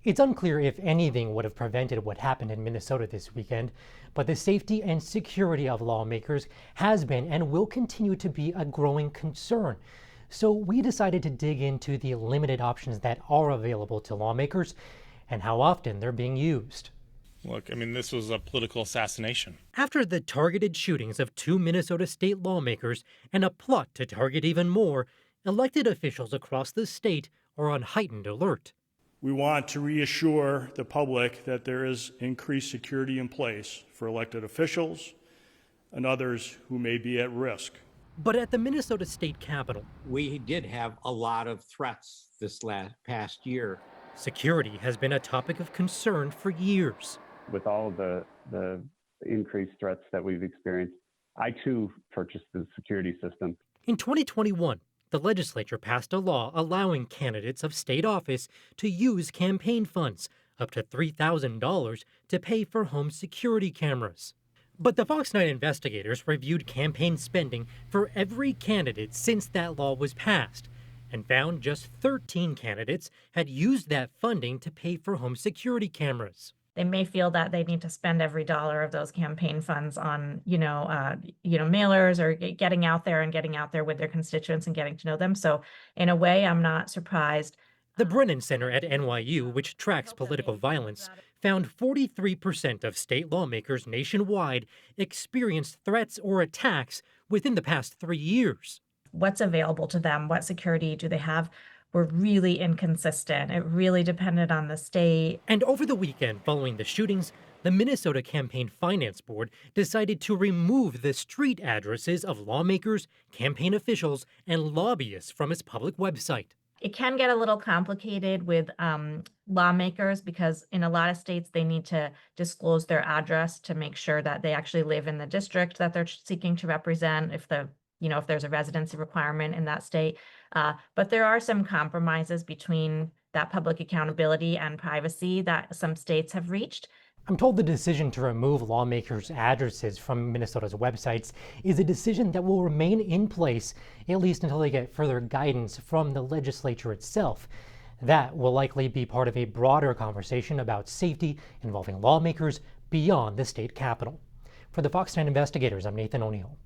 It's unclear if anything would have prevented what happened in Minnesota this weekend, but the safety and security of lawmakers has been and will continue to be a growing concern. So we decided to dig into the limited options that are available to lawmakers and how often they're being used. Look, this was a political assassination. After the targeted shootings of two Minnesota state lawmakers and a plot to target even more, elected officials across the state are on heightened alert. We want to reassure the public that there is increased security in place for elected officials and others who may be at risk. But at the Minnesota State Capitol, we did have a lot of threats this past year. Security has been a topic of concern for years. With all of the increased threats that we've experienced, I too purchased the security system. In 2021, the legislature passed a law allowing candidates of state office to use campaign funds, up to $3,000, to pay for home security cameras. But the Fox 9 investigators reviewed campaign spending for every candidate since that law was passed and found just 13 candidates had used that funding to pay for home security cameras. They may feel that they need to spend every dollar of those campaign funds on, mailers or getting out there with their constituents and getting to know them. So in a way, I'm not surprised. The Brennan Center at NYU, which tracks political violence, found 43% of state lawmakers nationwide experienced threats or attacks within the past 3 years. What's available to them? What security do they have? Were really inconsistent. It really depended on the state. And over the weekend following the shootings, the Minnesota Campaign Finance Board decided to remove the street addresses of lawmakers, campaign officials, and lobbyists from its public website. It can get a little complicated with lawmakers because in a lot of states, they need to disclose their address to make sure that they actually live in the district that they're seeking to represent if there's a residency requirement in that state. But there are some compromises between that public accountability and privacy that some states have reached. I'm told the decision to remove lawmakers' addresses from Minnesota's websites is a decision that will remain in place at least until they get further guidance from the legislature itself. That will likely be part of a broader conversation about safety involving lawmakers beyond the state capitol. For the Fox 9 investigators, I'm Nathal O'Neal.